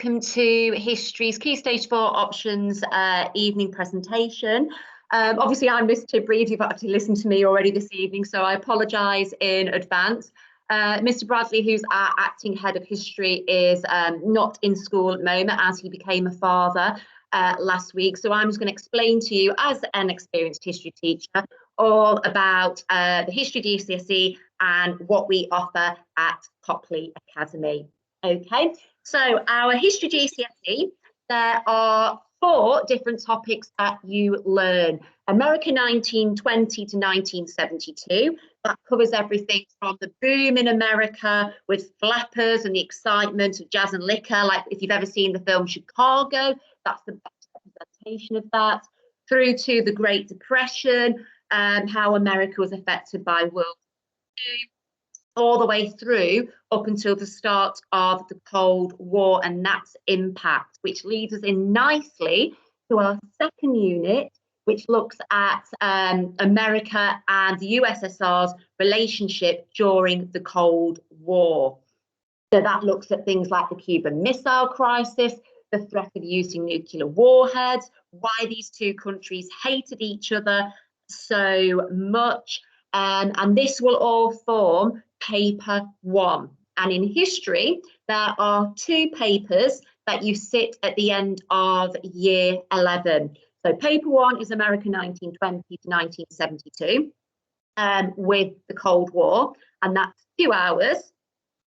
welcome to History's Key Stage 4 Options evening presentation. Obviously, I'm Miss Tibreed. You've actually listened to me already this evening, so I apologise in advance. Mr. Bradley, who's our acting head of history, is not in school at the moment as he became a father last week. So I'm just going to explain to you, as an experienced history teacher, all about the History GCSE and what we offer at Copley Academy. Okay, so our History GCSE, there are 4 different topics that you learn. America 1920 to 1972, that covers everything from the boom in America with flappers and the excitement of jazz and liquor, like if you've ever seen the film Chicago, that's the best representation of that, through to the Great Depression, how America was affected by World War II, all the way through up until the start of the Cold War and that's impact, which leads us in nicely to our second unit, which looks at America and the USSR's relationship during the Cold War. So that looks at things like the Cuban Missile Crisis, the threat of using nuclear warheads, why these two countries hated each other so much. And this will all form paper 1. And in history, there are 2 papers that you sit at the end of year 11. So paper 1 is America 1920 to 1972 with the Cold War, and that's 2 hours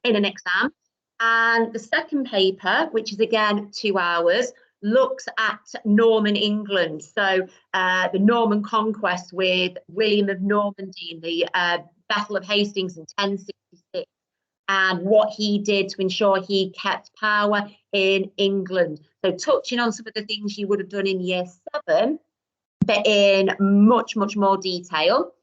in an exam. And the second paper, which is again 2 hours, looks at Norman England. So the Norman conquest with William of Normandy in the Battle of Hastings in 1066, and what he did to ensure he kept power in England. So touching on some of the things you would have done in year 7, but in much, much more detail.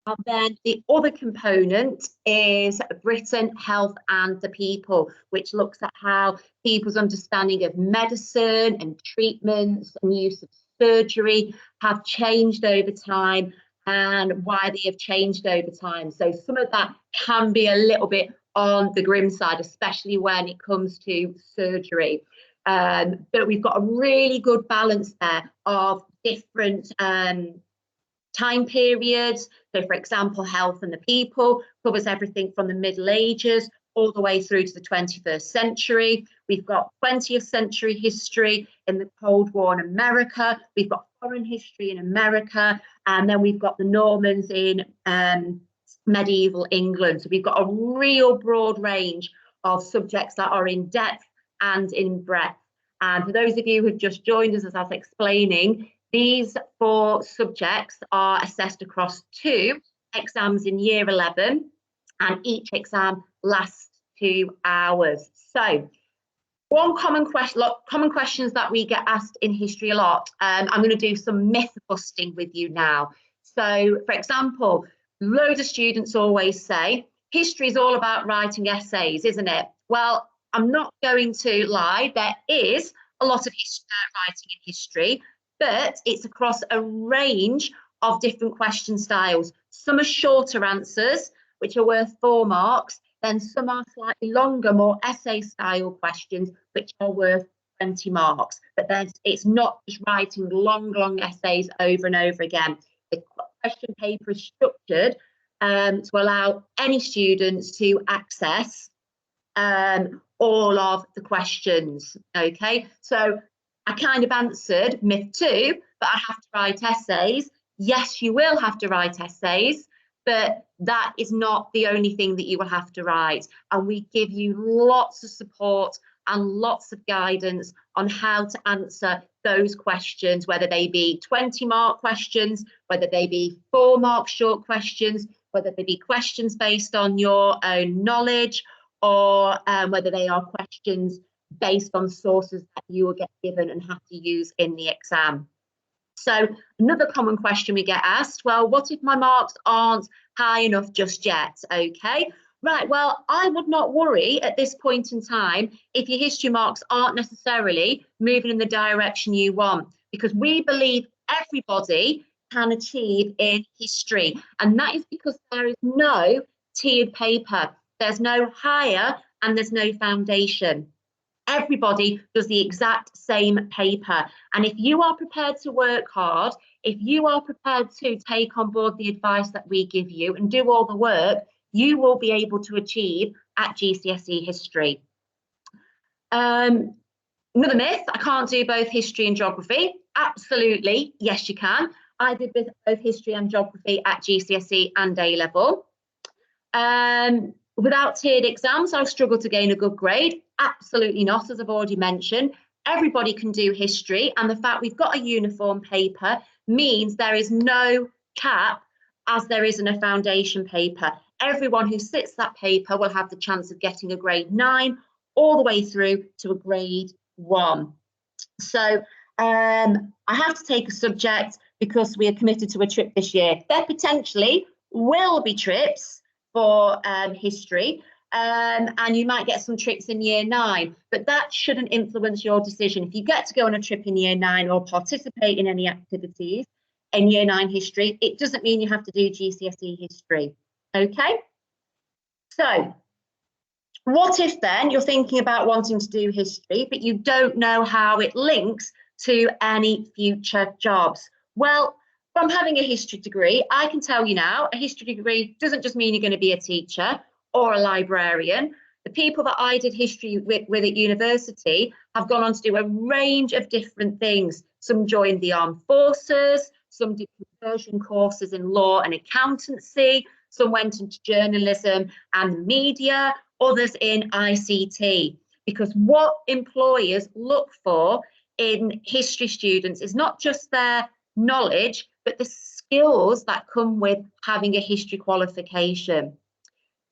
And then the other component is Britain, Health and the People, which looks at how people's understanding of medicine and treatments and use of surgery have changed over time and why they have changed over time. So some of that can be a little bit on the grim side, especially when it comes to surgery. But we've got a really good balance there of different time periods. So for example, Health and the People covers everything from the Middle Ages all the way through to the 21st century. We've got 20th century history in the Cold War in America. We've got foreign history in America. And then we've got the Normans in medieval England. So we've got a real broad range of subjects that are in depth and in breadth. And for those of you who have just joined us, as I was explaining, these 4 subjects are assessed across 2 exams in year 11, and each exam lasts 2 hours. So one common questions that we get asked in history a lot, I'm going to do some myth busting with you now. So for example, loads of students always say, history is all about writing essays, isn't it? Well, I'm not going to lie, there is a lot of writing in history, but it's across a range of different question styles. Some are shorter answers, which are worth 4 marks, then some are slightly longer, more essay style questions, which are worth 20 marks. But then it's not just writing long essays over and over again. The question paper is structured to allow any students to access all of the questions. Okay, so I kind of answered myth 2, but I have to write essays. Yes, you will have to write essays, but that is not the only thing that you will have to write. And we give you lots of support and lots of guidance on how to answer those questions, whether they be 20-mark questions, whether they be 4-mark short questions, whether they be questions based on your own knowledge, or whether they are questions based on sources that you will get given and have to use in the exam. So another common question we get asked, well, what if my marks aren't high enough just yet? Okay, right, well, I would not worry at this point in time if your history marks aren't necessarily moving in the direction you want, because we believe everybody can achieve in history, and that is because there is no tiered paper. There's no higher and there's no foundation. everybody does the exact same paper. And if you are prepared to work hard, if you are prepared to take on board the advice that we give you and do all the work, you will be able to achieve at GCSE History. Another myth, I can't do both history and geography. Absolutely, yes you can. I did both history and geography at GCSE and A-level. Without tiered exams, I'll struggle to gain a good grade. Absolutely not, as I've already mentioned. Everybody can do history, and the fact we've got a uniform paper means there is no cap as there is in a foundation paper. Everyone who sits that paper will have the chance of getting a grade 9 all the way through to a grade 1. So I have to take a subject because we are committed to a trip this year. There potentially will be trips for history, and you might get some trips in year 9, but that shouldn't influence your decision. If you get to go on a trip in year 9 or participate in any activities in year 9 history, it doesn't mean you have to do GCSE history. Okay, so what if then you're thinking about wanting to do history, but you don't know how it links to any future jobs? Well, from having a history degree, I can tell you now, a history degree doesn't just mean you're going to be a teacher or a librarian. The people that I did history with at university have gone on to do a range of different things. Some joined the armed forces, some did conversion courses in law and accountancy, some went into journalism and media, others in ICT. Because what employers look for in history students is not just their knowledge, but the skills that come with having a history qualification.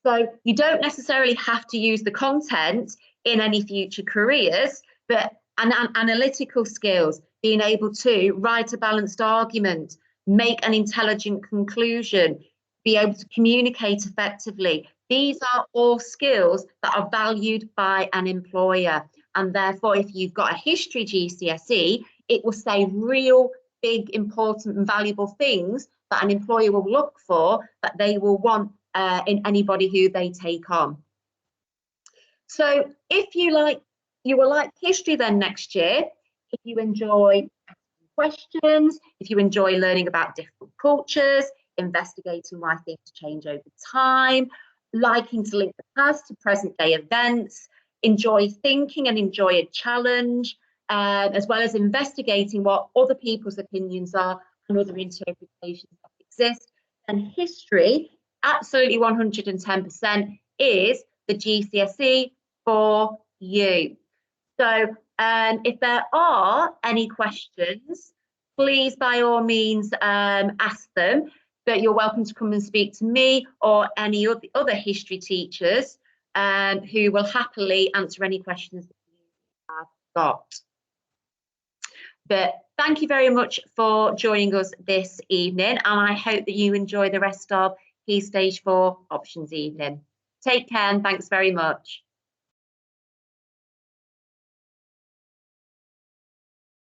So you don't necessarily have to use the content in any future careers, but analytical skills, being able to write a balanced argument, make an intelligent conclusion, be able to communicate effectively. These are all skills that are valued by an employer. And therefore, if you've got a history GCSE, it will say real big, important and valuable things that an employer will look for, that they will want in anybody who they take on. So if you will like history then next year, if you enjoy questions, if you enjoy learning about different cultures, investigating why things change over time, liking to link the past to present day events, enjoy thinking and enjoy a challenge, as well as investigating what other people's opinions are and other interpretations that exist, and history, absolutely 110%, is the GCSE for you. So if there are any questions, please by all means ask them, but you're welcome to come and speak to me or any of the other history teachers who will happily answer any questions that you have got. But thank you very much for joining us this evening, and I hope that you enjoy the rest of Key Stage 4 Options evening. Take care and thanks very much.